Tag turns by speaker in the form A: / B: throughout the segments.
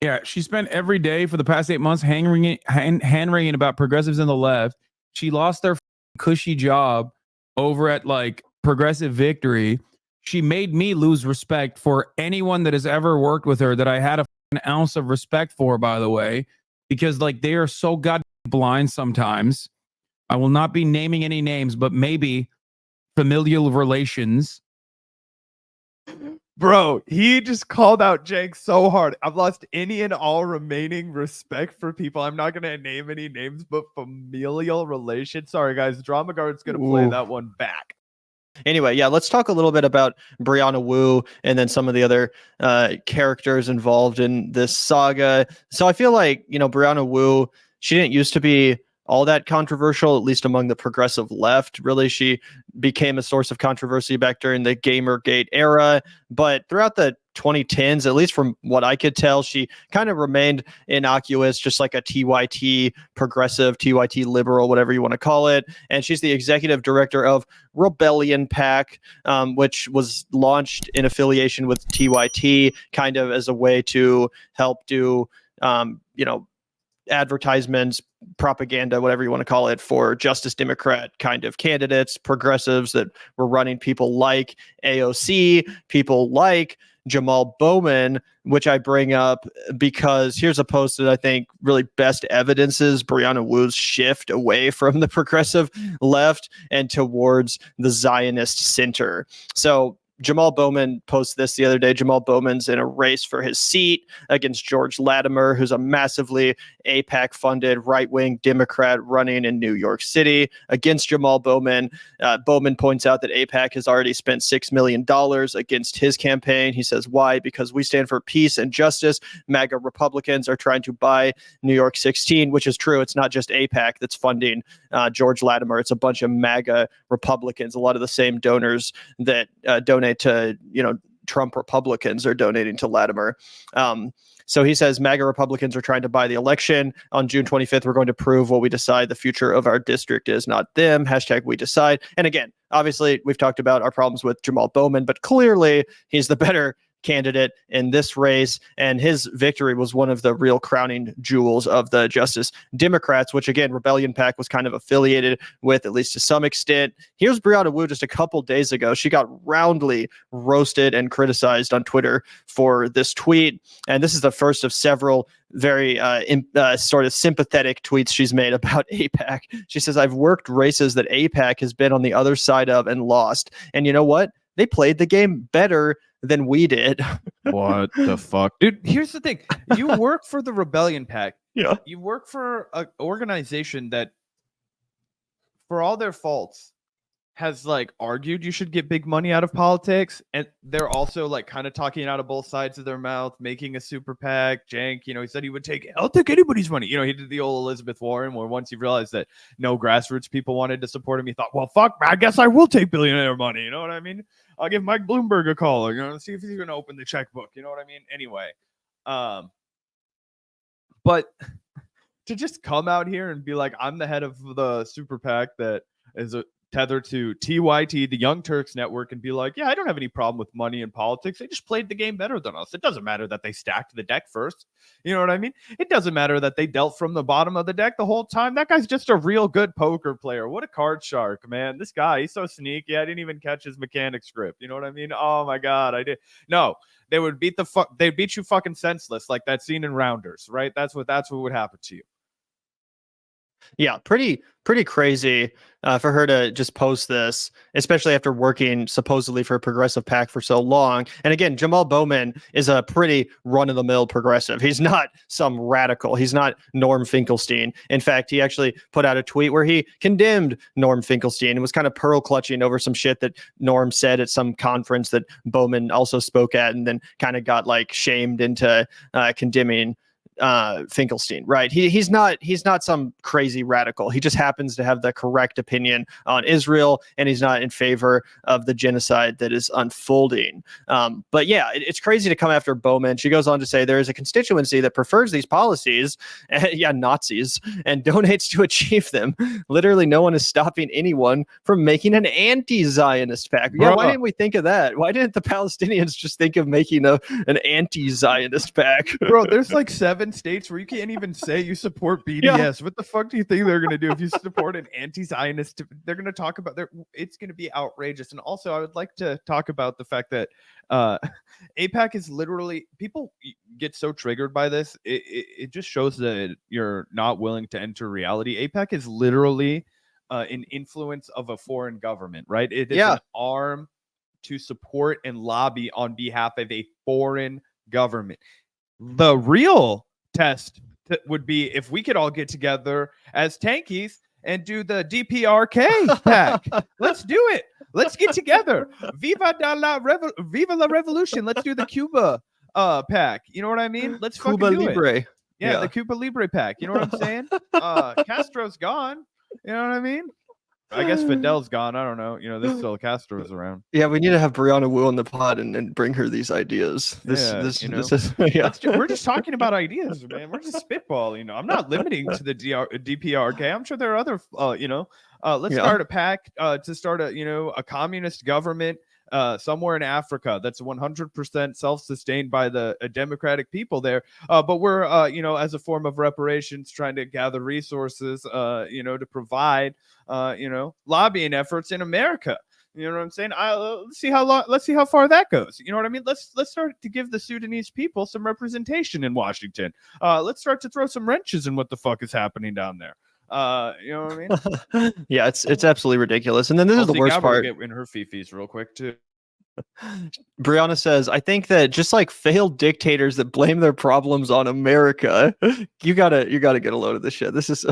A: Yeah, she spent every day for the past 8 months hand-wringing about progressives in the left. She lost their cushy job over at like Progressive Victory. She made me lose respect for anyone that has ever worked with her that I had an ounce of respect for, by the way, because like they are so goddamn blind sometimes. I will not be naming any names, but maybe familial relations.
B: Bro, he just called out Cenk so hard. I've lost any and all remaining respect for people. I'm not going to name any names, but familial relations. Sorry, guys. Drama Guard's going to play that one back.
C: Anyway, yeah, let's talk a little bit about Brianna Wu and then some of the other characters involved in this saga. So I feel like, Brianna Wu, she didn't used to be all that controversial, at least among the progressive left. Really, she became a source of controversy back during the Gamergate era. But throughout the 2010s, at least from what I could tell, she kind of remained innocuous, just like a TYT progressive, TYT liberal, whatever you want to call it. And she's the executive director of Rebellion PAC, which was launched in affiliation with TYT, kind of as a way to help do, advertisements, propaganda, whatever you want to call it, for Justice Democrat kind of candidates, progressives that were running, people like AOC, people like Jamal Bowman, which I bring up because here's a post that I think really best evidences Brianna Wu's shift away from the progressive left and towards the Zionist center. So Jamal Bowman posted this the other day. Jamal Bowman's in a race for his seat against George Latimer, who's a massively AIPAC-funded right-wing Democrat running in New York City. Against Jamal Bowman, Bowman points out that AIPAC has already spent $6 million against his campaign. He says, why? Because we stand for peace and justice. MAGA Republicans are trying to buy New York 16, which is true. It's not just AIPAC that's funding George Latimer. It's a bunch of MAGA Republicans. A lot of the same donors that donate to, Trump Republicans are donating to Latimer. So he says MAGA Republicans are trying to buy the election. On June 25th, we're going to prove what we decide the future of our district is, not them. # we decide. And again, obviously, we've talked about our problems with Jamal Bowman, but clearly he's the better candidate in this race, and his victory was one of the real crowning jewels of the Justice Democrats, which again, Rebellion PAC was kind of affiliated with, at least to some extent. Here's Brianna Wu just a couple days ago. She got roundly roasted and criticized on Twitter for this tweet, and this is the first of several very sort of sympathetic tweets she's made about AIPAC. She says, I've worked races that AIPAC has been on the other side of and lost, and you know what? They played the game better than we did.
B: What the fuck? Dude, here's the thing. You work for the Rebellion PAC.
C: Yeah.
B: You work for an organization that, for all their faults, has like argued you should get big money out of politics. And they're also like kind of talking out of both sides of their mouth, making a super PAC. Cenk, he said he would I'll take anybody's money. He did the old Elizabeth Warren, where once he realized that no grassroots people wanted to support him, he thought, well, fuck, I guess I will take billionaire money. You know what I mean? I'll give Mike Bloomberg a call, see if he's going to open the checkbook. You know what I mean? Anyway, but to just come out here and be like, I'm the head of the super PAC that is tethered to TYT, the Young Turks network, and be like, yeah, I don't have any problem with money and politics. They just played the game better than us. It doesn't matter that they stacked the deck first. You know what I mean? It doesn't matter that they dealt from the bottom of the deck the whole time. That guy's just a real good poker player. What a card shark, man. This guy, he's so sneaky. I didn't even catch his mechanic script. You know what I mean? Oh my God, I did. No, they would they'd beat you fucking senseless, like that scene in Rounders, right? That's what would happen to you.
C: Yeah, pretty crazy for her to just post this, especially after working supposedly for a progressive PAC for so long. And again, Jamal Bowman is a pretty run-of-the-mill progressive. He's not some radical. He's not Norm Finkelstein. In fact, he actually put out a tweet where he condemned Norm Finkelstein and was kind of pearl clutching over some shit that Norm said at some conference that Bowman also spoke at, and then kind of got like shamed into condemning Finkelstein, right? He's not some crazy radical. He just happens to have the correct opinion on Israel, and he's not in favor of the genocide that is unfolding. But yeah, it's crazy to come after Bowman. She goes on to say there is a constituency that prefers these policies, Nazis, and donates to achieve them. Literally, no one is stopping anyone from making an anti-Zionist pact. Yeah, why didn't we think of that? Why didn't the Palestinians just think of making an anti-Zionist pact?
B: Bro, there's like 7 states where you can't even say you support BDS. Yeah. What the fuck do you think they're going to do if you support an anti-Zionist? They're going to talk about it's going to be outrageous. And also, I would like to talk about the fact that AIPAC is literally, people get so triggered by this. It just shows that you're not willing to enter reality. AIPAC is literally an influence of a foreign government, right? It is an arm to support and lobby on behalf of a foreign government. The real test would be if we could all get together as tankies and do the DPRK pack. Let's do it. Let's get together. Viva la revolution. Let's do the Cuba pack. You know what I mean? Let's
C: Cuba
B: fucking do
C: Libre.
B: It. Yeah, the Cuba Libre pack. You know what I'm saying? Castro's gone. You know what I mean? I guess Fidel's gone. I don't know. You know, there's still Castro's around.
C: Yeah, we need to have Brianna Wu on the pod and bring her these ideas. This is
B: we're just talking about ideas, man. We're just spitballing. You know, I'm not limiting to the DPRK. I'm sure there are other. Let's start a pack to start a communist government somewhere in Africa that's 100% self-sustained by the democratic people there. But we're, as a form of reparations, trying to gather resources, to provide, lobbying efforts in America. You know what I'm saying? Let's see how far that goes. You know what I mean? Let's start to give the Sudanese people some representation in Washington. Let's start to throw some wrenches in what the fuck is happening down there. You know what I mean?
C: Yeah, it's absolutely ridiculous. And then this is the worst part.
B: Get in her fifis real quick too.
C: Brianna says, I think that just like failed dictators that blame their problems on America, you gotta get a load of this shit. This is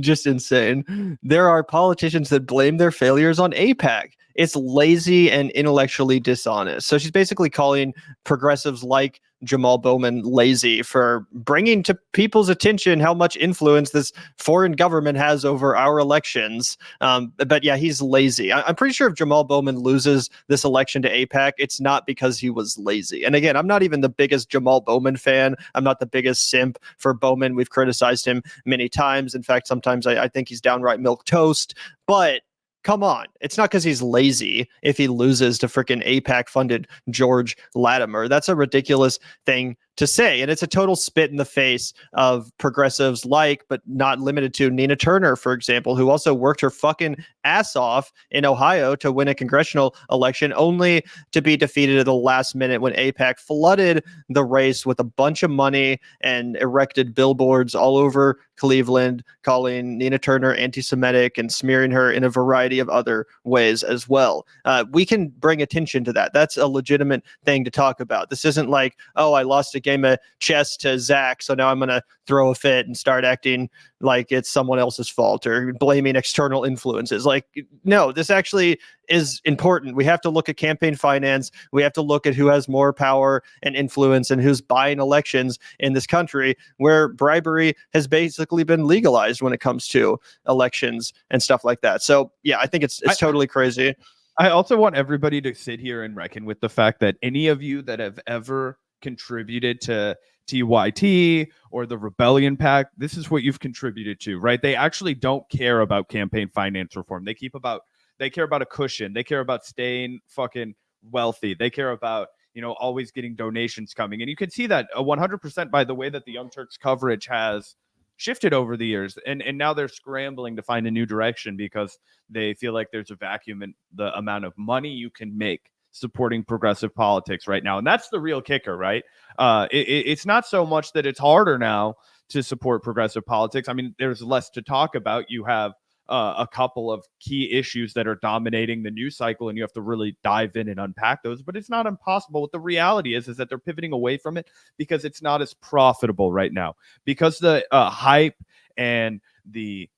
C: just insane. There are politicians that blame their failures on AIPAC. It's lazy and intellectually dishonest. So she's basically calling progressives like Jamal Bowman lazy for bringing to people's attention how much influence this foreign government has over our elections. But yeah, he's lazy. I'm pretty sure if Jamal Bowman loses this election to AIPAC, it's not because he was lazy. And again, I'm not even the biggest Jamal Bowman fan. I'm not the biggest simp for Bowman. We've criticized him many times. In fact, sometimes I think he's downright milquetoast. But come on. It's not because he's lazy if he loses to freaking AIPAC funded George Latimer. That's a ridiculous thing to say. And it's a total spit in the face of progressives like, but not limited to, Nina Turner, for example, who also worked her fucking ass off in Ohio to win a congressional election, only to be defeated at the last minute when AIPAC flooded the race with a bunch of money and erected billboards all over Cleveland, calling Nina Turner anti-Semitic and smearing her in a variety of other ways as well. We can bring attention to that. That's a legitimate thing to talk about. This isn't like, oh, I lost a game of chess to Zach, so now I'm going to throw a fit and start acting like it's someone else's fault or blaming external influences. Like, no, this actually is important. We have to look at campaign finance. We have to look at who has more power and influence and who's buying elections in this country, where bribery has basically been legalized when it comes to elections and stuff like that. So yeah, I think it's totally crazy.
B: I also want everybody to sit here and reckon with the fact that any of you that have ever contributed to TYT or the Rebellion Pack, this is what you've contributed to, right? They actually don't care about campaign finance reform. They care about a cushion. They care about staying fucking wealthy. They care about, always getting donations coming. And you can see that 100% by the way that the Young Turks coverage has shifted over the years. And now they're scrambling to find a new direction because they feel like there's a vacuum in the amount of money you can make supporting progressive politics right now. And that's the real kicker, right? It's not so much that it's harder now to support progressive politics. I mean, there's less to talk about. You have a couple of key issues that are dominating the news cycle, and you have to really dive in and unpack those. But it's not impossible. What the reality is that they're pivoting away from it because it's not as profitable right now. Because the hype and the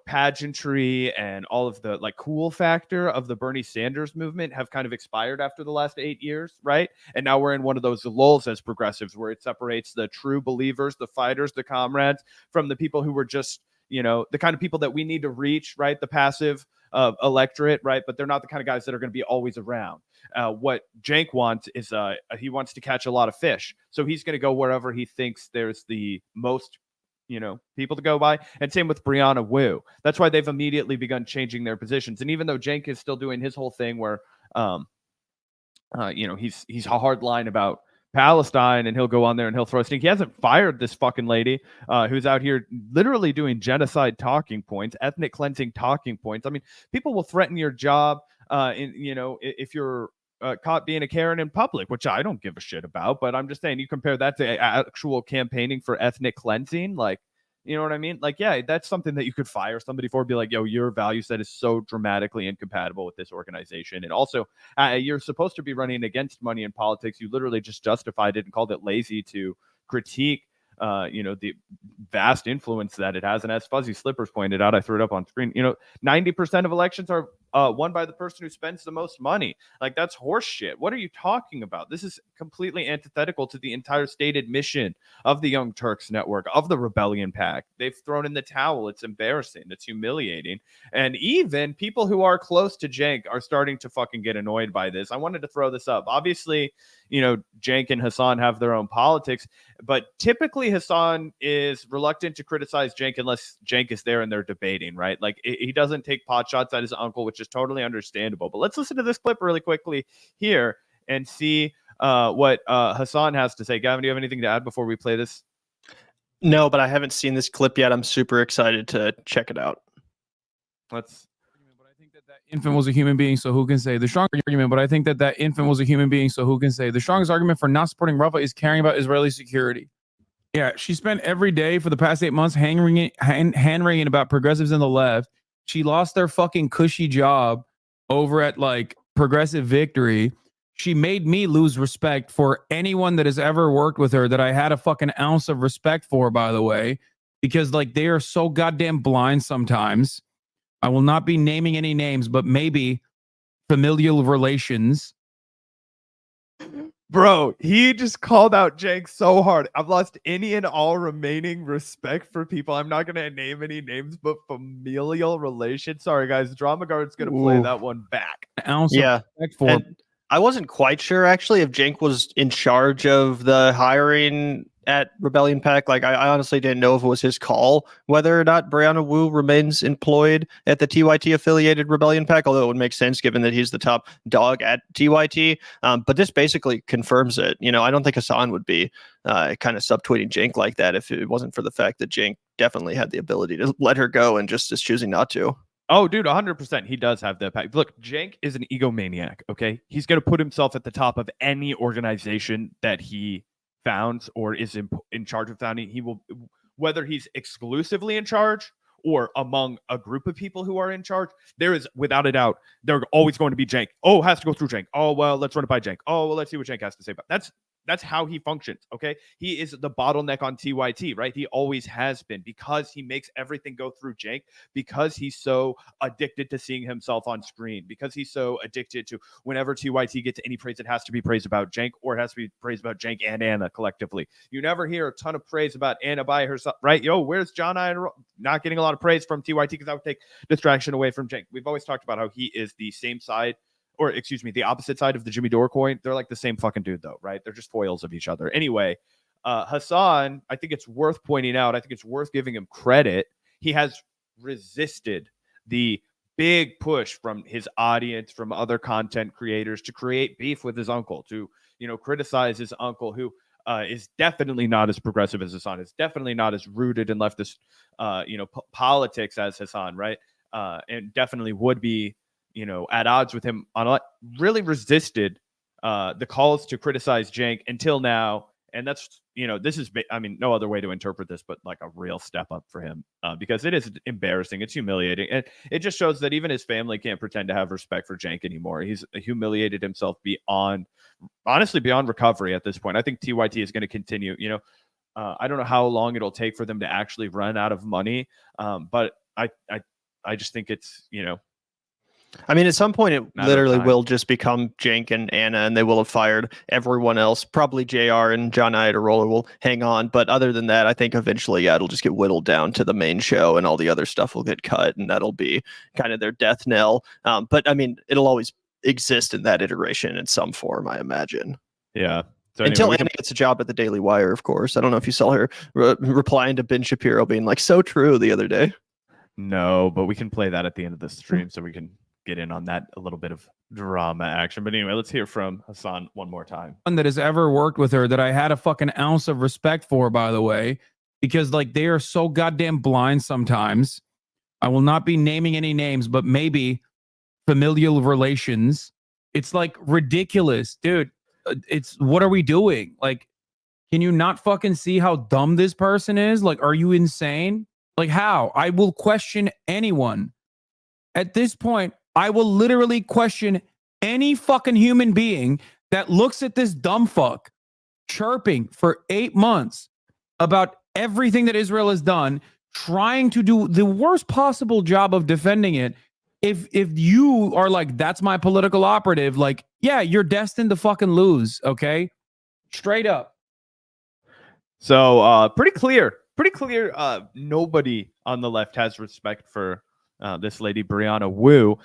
B: pageantry and all of the like cool factor of the Bernie Sanders movement have kind of expired after the last 8 years, right? And now we're in one of those lulls as progressives where it separates the true believers, the fighters, the comrades from the people who were just, the kind of people that we need to reach, right? The passive electorate, right? But they're not the kind of guys that are going to be always around. What Cenk wants is he wants to catch a lot of fish. So he's going to go wherever he thinks there's the most people to go by. And same with Brianna Wu. That's why they've immediately begun changing their positions. And even though Cenk is still doing his whole thing where, he's a hard line about Palestine and he'll go on there and he'll throw a stink. He hasn't fired this fucking lady who's out here literally doing genocide talking points, ethnic cleansing talking points. I mean, people will threaten your job if you're caught being a Karen in public, which I don't give a shit about, but I'm just saying you compare that to actual campaigning for ethnic cleansing, like, you know what I mean? Like, yeah, that's something that you could fire somebody for, be like, yo, your value set is so dramatically incompatible with this organization. And also, you're supposed to be running against money in politics. You literally just justified it and called it lazy to critique the vast influence that it has. And as Fuzzy Slippers pointed out, I threw it up on screen, 90% of elections are won by the person who spends the most money. Like, that's horse shit. What are you talking about? This is completely antithetical to the entire stated mission of the Young Turks Network, of the Rebellion Pack. They've thrown in the towel. It's embarrassing. It's humiliating. And even people who are close to Cenk are starting to fucking get annoyed by this. I wanted to throw this up. Obviously, Cenk and Hasan have their own politics, but typically Hasan is reluctant to criticize Cenk unless Cenk is there and they're debating, right? Like, he doesn't take pot shots at his uncle, which is totally understandable. But let's listen to this clip really quickly here and see what Hasan has to say. Gavin, do you have anything to add before we play this?
C: No, but I haven't seen this clip yet. I'm super excited to check it out.
A: Let's. But I think that infant was a human being, so who can say the strongest argument? But I think that infant was a human being, so who can say the strongest argument for not supporting Rafa is caring about Israeli security. Yeah, she spent every day for the past 8 months hand-wringing about progressives in the left. She lost their fucking cushy job over at like Progressive Victory. She made me lose respect for anyone that has ever worked with her that I had a fucking ounce of respect for, by the way, because like they are so goddamn blind sometimes. I will not be naming any names, but maybe familial relations.
B: Bro, he just called out Cenk so hard. I've lost any and all remaining respect for people. I'm not going to name any names, but familial relations. Sorry, guys. Drama Guard's going to play that one back.
C: Yeah. And I wasn't quite sure, actually, if Cenk was in charge of the hiring at Rebellion Pack. Like, I honestly didn't know if it was his call whether or not Brianna Wu remains employed at the TYT affiliated Rebellion Pack, although it would make sense given that he's the top dog at TYT. But this basically confirms it. I don't think Hasan would be kind of subtweeting Cenk like that if it wasn't for the fact that Cenk definitely had the ability to let her go and just is choosing not to.
B: Oh, dude, 100%. He does have the pack. Look, Cenk is an egomaniac, okay? He's going to put himself at the top of any organization that he founds or is in charge of founding. He will, whether he's exclusively in charge or among a group of people who are in charge, there is, without a doubt, they're always going to be Cenk. Oh, has to go through Cenk. Oh, well, let's run it by Cenk. Oh, well, let's see what Cenk has to say about it. That's how he functions, okay? He is the bottleneck on TYT, right? He always has been because he makes everything go through Cenk, because he's so addicted to seeing himself on screen, because he's so addicted to whenever TYT gets any praise, it has to be praise about Cenk or it has to be praise about Cenk and Anna collectively. You never hear a ton of praise about Anna by herself, right? Yo, where's John? Not getting a lot of praise from TYT because that would take distraction away from Cenk. We've always talked about how he is the same side, or excuse me, the opposite side of the Jimmy Dore coin. They're like the same fucking dude though, right? They're just foils of each other. Anyway, Hasan, I think it's worth pointing out. I think it's worth giving him credit. He has resisted the big push from his audience, from other content creators to create beef with his uncle, to, criticize his uncle who is definitely not as progressive as Hasan, is definitely not as rooted in leftist, politics as Hasan, right? And definitely would be, at odds with him on a lot, really resisted the calls to criticize Cenk until now. And that's, this is, no other way to interpret this, but like a real step up for him because it is embarrassing. It's humiliating. And it just shows that even his family can't pretend to have respect for Cenk anymore. He's humiliated himself beyond recovery at this point. I think TYT is going to continue, I don't know how long it'll take for them to actually run out of money. But I just think it's, you know,
C: I mean, at some point, it
B: Matter of
C: literally
B: time.
C: will just become Cenk and Anna, and they will have fired everyone else. Probably JR and John Iderola will hang on. But other than that, I think eventually, yeah, it'll just get whittled down to the main show, and all the other stuff will get cut, and that'll be kind of their death knell. But I mean, it'll always exist in that iteration in some form, I imagine.
B: yeah. So
C: Until
B: anyway,
C: Anna gets a job at the Daily Wire, of course. I don't know if you saw her replying to Ben Shapiro being like, so true the other day.
B: no, but we can play that at the end of the stream so we can get in on that a little bit of drama action. But anyway, let's hear from Hasan one more time.
A: One that has ever worked with her that I had a fucking ounce of respect for, by the way, because like they are so goddamn blind sometimes. I will not be naming any names, but maybe familial relations. It's like ridiculous, dude. It's what are we doing? Like, can you not fucking see how dumb this person is? Like, are you insane? Like, how? I will question anyone. At this point, I will literally question any fucking human being that looks at this dumb fuck chirping for 8 months about everything that Israel has done, trying to do the worst possible job of defending it. If you are like, that's my political operative, like, yeah, you're destined to fucking lose, okay? Straight up.
B: So pretty clear. Nobody on the left has respect for this lady, Brianna Wu.